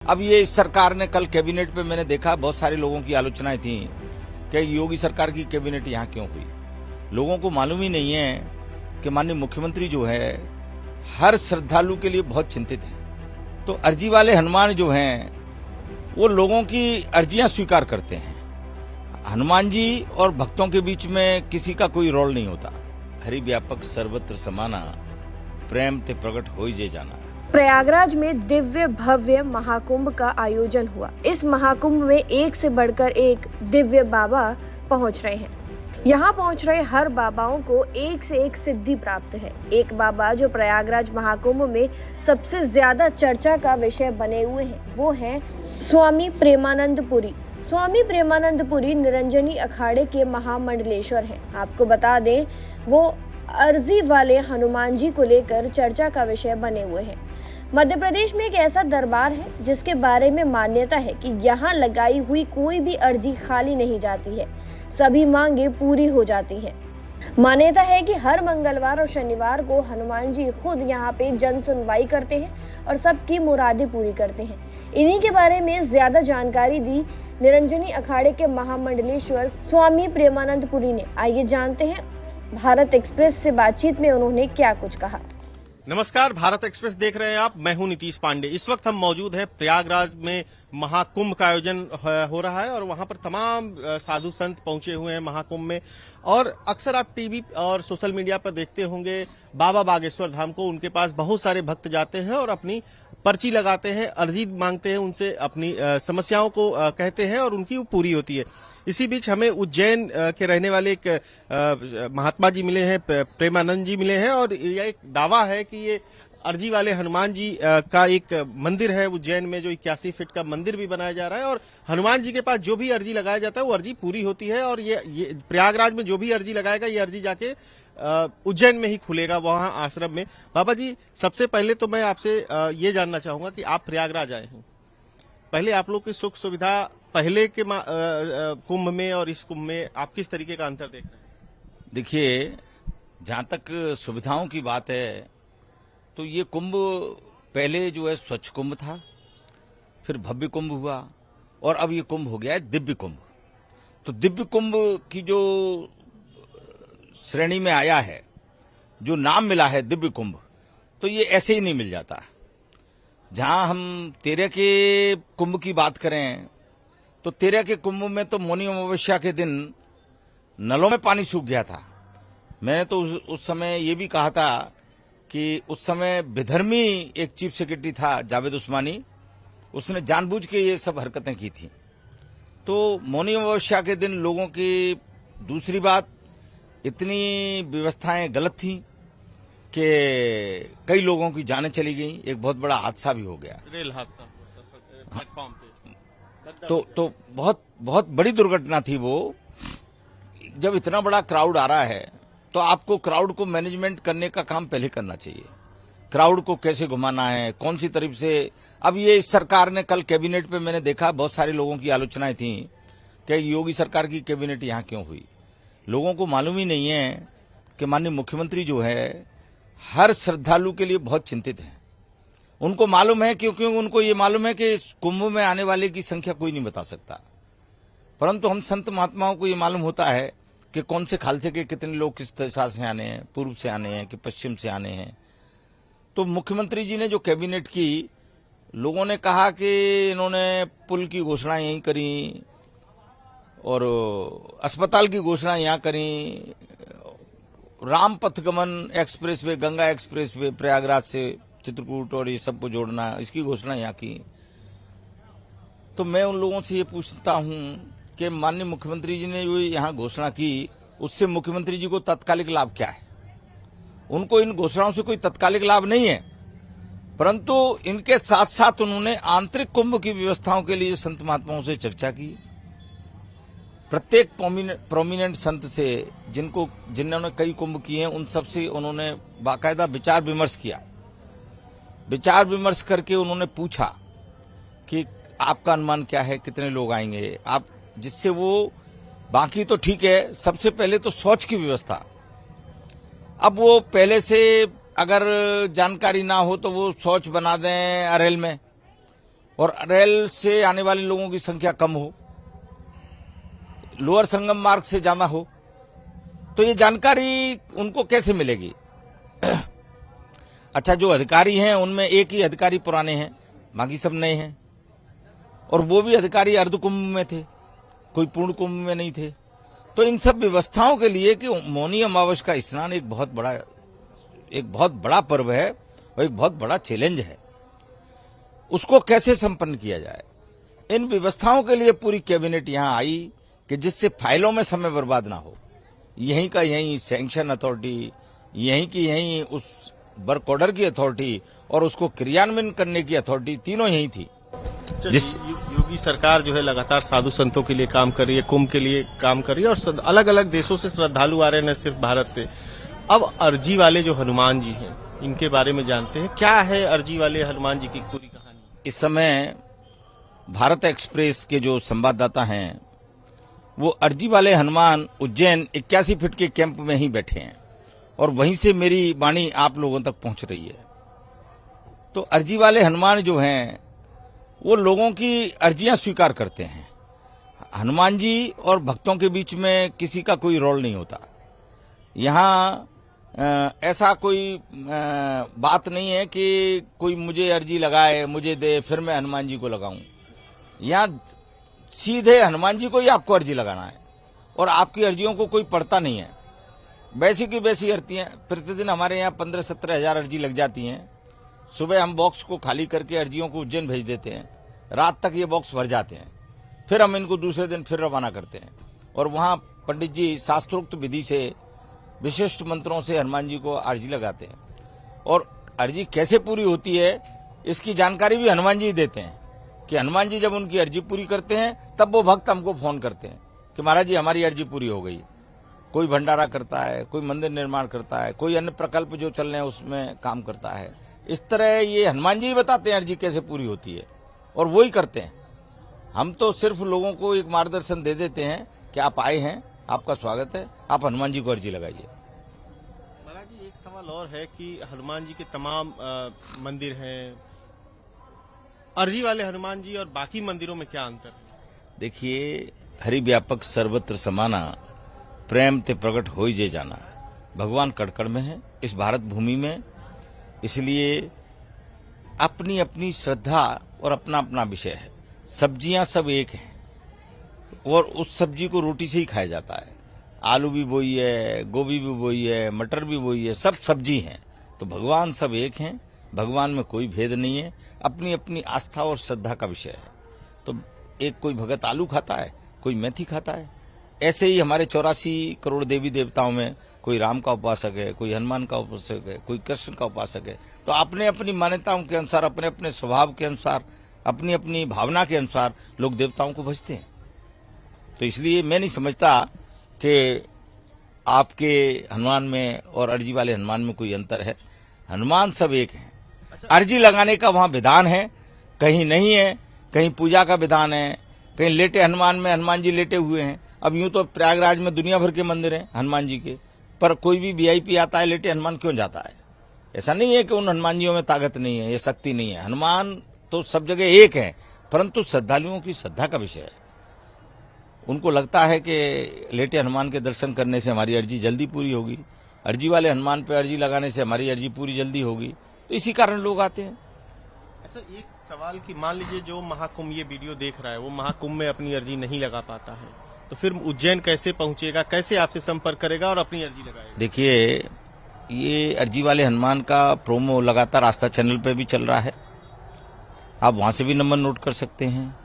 अब ये इस सरकार ने कल कैबिनेट पे मैंने देखा बहुत सारे लोगों की आलोचनाएं थी कि योगी सरकार की कैबिनेट यहाँ क्यों हुई। लोगों को मालूम ही नहीं है कि माननीय मुख्यमंत्री जो है हर श्रद्धालु के लिए बहुत चिंतित हैं। तो अर्जी वाले हनुमान जो हैं वो लोगों की अर्जियां स्वीकार करते हैं। हनुमान जी और भक्तों के बीच में किसी का कोई रोल नहीं होता। हरि व्यापक सर्वत्र समाना, प्रेम ते प्रकट होई जे जाना। प्रयागराज में दिव्य भव्य महाकुंभ का आयोजन हुआ। इस महाकुंभ में एक से बढ़कर एक दिव्य बाबा पहुंच रहे हैं। यहाँ पहुंच रहे हर बाबाओं को एक से एक सिद्धि प्राप्त है। एक बाबा जो प्रयागराज महाकुंभ में सबसे ज्यादा चर्चा का विषय बने हुए हैं वो हैं स्वामी प्रेमानंद पुरी। स्वामी प्रेमानंद पुरी निरंजनी अखाड़े के महामंडलेश्वर हैं। आपको बता दें वो अर्जी वाले हनुमान जी को लेकर चर्चा का विषय बने हुए हैं। मध्य प्रदेश में एक ऐसा दरबार है जिसके बारे में मान्यता है कि यहाँ लगाई हुई कोई भी अर्जी खाली नहीं जाती है, सभी मांगे पूरी हो जाती हैं। मान्यता है कि हर मंगलवार और शनिवार को हनुमान जी खुद यहाँ पे जन सुनवाई करते हैं और सबकी मुरादें पूरी करते हैं। इन्हीं के बारे में ज्यादा जानकारी दी निरंजनी अखाड़े के महामंडलेश्वर स्वामी प्रेमानंद पुरी ने। आइए जानते हैं भारत एक्सप्रेस से बातचीत में उन्होंने क्या कुछ कहा। नमस्कार, भारत एक्सप्रेस देख रहे हैं आप। मैं हूं नीतीश पांडे। इस वक्त हम मौजूद हैं प्रयागराज में। महाकुंभ का आयोजन हो रहा है और वहां पर तमाम साधु संत पहुंचे हुए हैं महाकुंभ में। और अक्सर आप टीवी और सोशल मीडिया पर देखते होंगे बाबा बागेश्वर धाम को, उनके पास बहुत सारे भक्त जाते हैं और अपनी पर्ची लगाते हैं, अर्जी मांगते हैं, उनसे अपनी समस्याओं को कहते हैं और उनकी वो पूरी होती है। इसी बीच हमें उज्जैन के रहने वाले एक महात्मा जी मिले हैं, प्रेमानंद जी मिले हैं, और यह एक दावा है कि ये अर्जी वाले हनुमान जी का एक मंदिर है उज्जैन में, जो 81 फीट का मंदिर भी बनाया जा रहा है। और हनुमान जी के पास जो भी अर्जी लगाया जाता है वो अर्जी पूरी होती है। और ये प्रयागराज में जो भी अर्जी लगाएगा ये अर्जी जाके उज्जैन में ही खुलेगा, वहां आश्रम में। बाबा जी, सबसे पहले तो मैं आपसे ये जानना चाहूंगा कि आप प्रयागराज आए हैं, पहले आप लोग की सुख सुविधा पहले के कुंभ में और इस कुंभ में आप किस तरीके का अंतर देख रहे हैं? देखिए, जहां तक सुविधाओं की बात है तो ये कुंभ पहले जो है स्वच्छ कुंभ था, फिर भव्य कुंभ हुआ और अब ये कुंभ हो गया है दिव्य कुंभ। तो दिव्य कुंभ की जो श्रेणी में आया है, जो नाम मिला है दिव्य कुंभ, तो ये ऐसे ही नहीं मिल जाता। जहां हम 13 के कुंभ की बात करें तो 13 के कुंभ में तो मौनी अमावस्या के दिन नलों में पानी सूख गया था। मैंने तो उस समय ये भी कहा था कि उस समय विधर्मी एक चीफ सेक्रेटरी था जावेद उस्मानी, उसने जानबूझ के ये सब हरकतें की थी। तो मौनी अमावस्या के दिन लोगों की, दूसरी बात, इतनी व्यवस्थाएं गलत थी कि कई लोगों की जानें चली गई। एक बहुत बड़ा हादसा भी हो गया, रेल हादसा प्लेटफॉर्म पे। तो बहुत बड़ी दुर्घटना थी वो। जब इतना बड़ा क्राउड आ रहा है तो आपको क्राउड को मैनेजमेंट करने का काम पहले करना चाहिए। क्राउड को कैसे घुमाना है, कौन सी तरफ से। अब ये इस सरकार ने कल कैबिनेट पे मैंने देखा बहुत सारे लोगों की आलोचनाएं थी कि योगी सरकार की कैबिनेट यहाँ क्यों हुई। लोगों को मालूम ही नहीं है कि माननीय मुख्यमंत्री जो है हर श्रद्धालु के लिए बहुत चिंतित हैं। उनको मालूम है, क्योंकि उनको ये मालूम है कि कुंभ में आने वाले की संख्या कोई नहीं बता सकता, परंतु हम संत महात्माओं को ये मालूम होता है कि कौन से खालसे के कितने लोग किस दिशा से आने हैं, पूर्व से आने हैं कि पश्चिम से आने हैं। तो मुख्यमंत्री जी ने जो कैबिनेट की, लोगों ने कहा कि इन्होंने पुल की घोषणा यहीं करी और अस्पताल की घोषणा यहाँ करी, Ram Pathgaman expressway, Ganga expressway Prayagraj से चित्रकूट और ये सबको जोड़ना, इसकी घोषणा यहाँ की। तो मैं उन लोगों से ये पूछता हूँ कि माननीय मुख्यमंत्री जी ने जो यहाँ घोषणा की, उससे मुख्यमंत्री जी को तात्कालिक लाभ क्या है? उनको इन घोषणाओं से कोई तात्कालिक लाभ नहीं है, परंतु इनके साथ साथ उन्होंने आंतरिक कुंभ की व्यवस्थाओं के लिए संत महात्माओं से चर्चा की। प्रत्येक प्रोमिनेंट संत से, जिन्होंने कई कुंभ किए हैं, उन सब से उन्होंने बाकायदा विचार विमर्श किया। विचार विमर्श करके उन्होंने पूछा कि आपका अनुमान क्या है, कितने लोग आएंगे आप, जिससे वो, बाकी तो ठीक है। सबसे पहले तो शौच की व्यवस्था। अब वो पहले से अगर जानकारी ना हो तो वो शौच बना दें अरेल में, और रेल से आने वाले लोगों की संख्या कम हो, लोअर संगम मार्ग से ज्यादा हो, तो ये जानकारी उनको कैसे मिलेगी? अच्छा, जो अधिकारी हैं उनमें एक ही अधिकारी पुराने हैं, बाकी सब नए हैं, और वो भी अधिकारी अर्ध कुंभ में थे, कोई पूर्ण कुंभ में नहीं थे। तो इन सब व्यवस्थाओं के लिए कि मौनी अमावस का स्नान एक बहुत बड़ा पर्व है और एक बहुत बड़ा चैलेंज है, उसको कैसे संपन्न किया जाए, इन व्यवस्थाओं के लिए पूरी कैबिनेट यहां आई कि जिससे फाइलों में समय बर्बाद ना हो। यहीं का यहीं सैंक्शन अथॉरिटी, यहीं की यहीं उस वर्क ऑर्डर की अथॉरिटी और उसको क्रियान्वयन करने की अथॉरिटी, तीनों यहीं थी। जिस योगी सरकार जो है लगातार साधु संतों के लिए काम कर रही है, कुंभ के लिए काम कर रही है, और अलग अलग देशों से श्रद्धालु आ रहे हैं, न सिर्फ भारत से। अब अर्जी वाले जो हनुमान जी हैं, इनके बारे में जानते हैं, क्या है अर्जी वाले हनुमान जी की पूरी कहानी? इस समय भारत एक्सप्रेस के जो संवाददाता हैं वो अर्जी वाले हनुमान उज्जैन 81 फीट के कैंप में ही बैठे हैं और वहीं से मेरी वाणी आप लोगों तक पहुंच रही है। तो अर्जी वाले हनुमान जो हैं वो लोगों की अर्जियां स्वीकार करते हैं। हनुमान जी और भक्तों के बीच में किसी का कोई रोल नहीं होता। यहाँ ऐसा कोई बात नहीं है कि कोई मुझे अर्जी लगाए, मुझे दे, फिर मैं हनुमान जी को लगाऊं। यहाँ सीधे हनुमान जी को ही आपको अर्जी लगाना है और आपकी अर्जियों को कोई पढ़ता नहीं है। वैसी की वैसी अर्जियां प्रतिदिन हमारे यहाँ 15-17 हजार अर्जी लग जाती हैं। सुबह हम बॉक्स को खाली करके अर्जियों को उज्जैन भेज देते हैं, रात तक ये बॉक्स भर जाते हैं, फिर हम इनको दूसरे दिन फिर रवाना करते हैं और वहां पंडित जी शास्त्रोक्त विधि से विशिष्ट मंत्रों से हनुमान जी को अर्जी लगाते हैं। और अर्जी कैसे पूरी होती है इसकी जानकारी भी हनुमान जी देते हैं कि हनुमान जी जब उनकी अर्जी पूरी करते हैं तब वो भक्त हमको फोन करते हैं कि महाराज जी हमारी अर्जी पूरी हो गई। कोई भंडारा करता है, कोई मंदिर निर्माण करता है, कोई अन्य प्रकल्प जो चल रहे हैं उसमें काम करता है। इस तरह ये हनुमान जी ही बताते हैं अर्जी कैसे पूरी होती है और वो ही करते हैं। हम तो सिर्फ लोगों को एक मार्गदर्शन दे देते हैं कि आप आए हैं, आपका स्वागत है, आप हनुमान जी को अर्जी लगाइए। महाराज जी, एक सवाल और है कि हनुमान जी के तमाम मंदिर हैं, अर्जी वाले हनुमान जी और बाकी मंदिरों में क्या अंतर है? देखिए, हरि व्यापक सर्वत्र समाना, प्रेम ते प्रकट होई जे जाना। भगवान कड़कड़ में है इस भारत भूमि में, इसलिए अपनी अपनी श्रद्धा और अपना अपना विषय है। सब्जियां सब एक हैं और उस सब्जी को रोटी से ही खाया जाता है। आलू भी वही है, गोभी भी वही है, मटर भी वही है, सब सब्जी हैं। तो भगवान सब एक हैं, भगवान में कोई भेद नहीं है, अपनी अपनी आस्था और श्रद्धा का विषय है। तो एक कोई भगत आलू खाता है, कोई मेथी खाता है। ऐसे ही हमारे 84 करोड़ देवी देवताओं में कोई राम का उपासक है, कोई हनुमान का उपासक है, कोई कृष्ण का उपासक है। तो अपने अपनी मान्यताओं के अनुसार, अपने अपने स्वभाव के अनुसार, अपनी अपनी भावना के अनुसार लोग देवताओं को भजते हैं। तो इसलिए मैं नहीं समझता कि आपके हनुमान में और अर्जी वाले हनुमान में कोई अंतर है। हनुमान सब एक हैं। अर्जी लगाने का वहां विधान है, कहीं नहीं है, कहीं पूजा का विधान है, कहीं लेटे हनुमान में हनुमान जी लेटे हुए हैं। अब यूं तो प्रयागराज में दुनिया भर के मंदिर हैं हनुमान जी के, पर कोई भी वीआईपी आता है लेटे हनुमान क्यों जाता है? ऐसा नहीं है कि उन हनुमान जियों में ताकत नहीं है, ये शक्ति नहीं है। हनुमान तो सब जगह एक है, परंतु श्रद्धालुओं की श्रद्धा का विषय है। उनको लगता है कि लेटे हनुमान के दर्शन करने से हमारी अर्जी जल्दी पूरी होगी, अर्जी वाले हनुमान पे अर्जी लगाने से हमारी अर्जी पूरी जल्दी होगी, तो इसी कारण लोग आते हैं। अच्छा, एक सवाल कि मान लीजिए जो महाकुंभ ये वीडियो देख रहा है वो महाकुंभ में अपनी अर्जी नहीं लगा पाता है, तो फिर उज्जैन कैसे पहुंचेगा, कैसे आपसे संपर्क करेगा और अपनी अर्जी लगाएगा? देखिए, ये अर्जी वाले हनुमान का प्रोमो लगातार आस्था चैनल पे भी चल रहा है, आप वहां से भी नंबर नोट कर सकते हैं।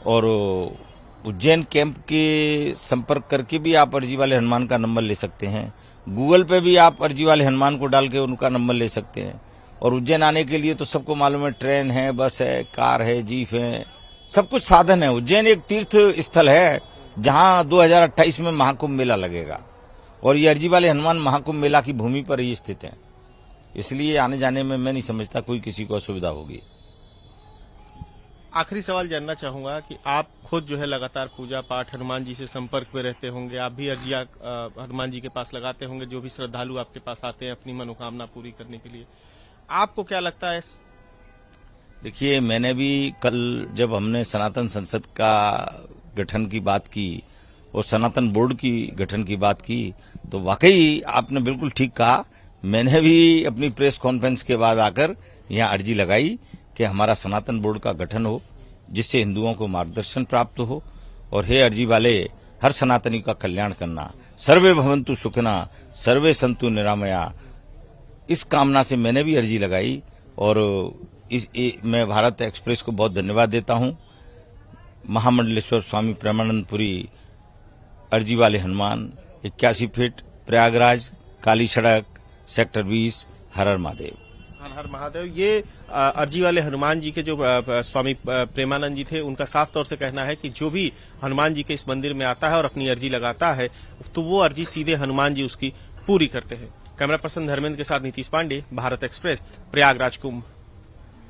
और उज्जैन कैंप के संपर्क करके भी आप अर्जी वाले हनुमान का नंबर ले सकते हैं। गूगल पे भी आप अर्जी वाले हनुमान को डाल के उनका नंबर ले सकते हैं। और उज्जैन आने के लिए तो सबको मालूम है, ट्रेन है, बस है, कार है, जीप है, सब कुछ साधन है। उज्जैन एक तीर्थ स्थल है जहां 2028 में महाकुंभ मेला लगेगा और ये अर्जी वाले हनुमान महाकुंभ मेला की भूमि पर ही स्थित है, इसलिए आने जाने में मैं नहीं समझता कोई किसी को असुविधा होगी। आखिरी सवाल जानना चाहूंगा कि आप खुद जो है लगातार पूजा पाठ हनुमान जी से संपर्क में रहते होंगे, आप भी अर्जियां हनुमान जी के पास लगाते होंगे, जो भी श्रद्धालु आपके पास आते हैं अपनी मनोकामना पूरी करने के लिए। आपको क्या लगता है देखिए, मैंने भी कल जब हमने सनातन संसद का गठन की बात की और सनातन बोर्ड की गठन की बात की, तो वाकई आपने बिल्कुल ठीक कहा। मैंने भी अपनी प्रेस कॉन्फ्रेंस के बाद आकर यहाँ अर्जी लगाई कि हमारा सनातन बोर्ड का गठन हो, जिससे हिंदुओं को मार्गदर्शन प्राप्त हो। और हे अर्जी वाले, हर सनातनी का कल्याण करना, सर्वे भवन्तु सुखिना सर्वे सन्तु निरामया, इस कामना से मैंने भी अर्जी लगाई। और मैं भारत एक्सप्रेस को बहुत धन्यवाद देता हूं। महामंडलेश्वर स्वामी प्रेमानंदपुरी, अर्जी वाले हनुमान, 81 फीट, प्रयागराज, काली सड़क, सेक्टर 20, हर हर महादेव। हर हर महादेव। ये अर्जी वाले हनुमान जी के जो स्वामी प्रेमानंद जी थे, उनका साफ तौर से कहना है कि जो भी हनुमान जी के इस मंदिर में आता है और अपनी अर्जी लगाता है, तो वो अर्जी सीधे हनुमान जी उसकी पूरी करते हैं। कैमरा पर्सन धर्मेंद्र के साथ नीतीश पांडे, भारत एक्सप्रेस, प्रयागराज कुंभ।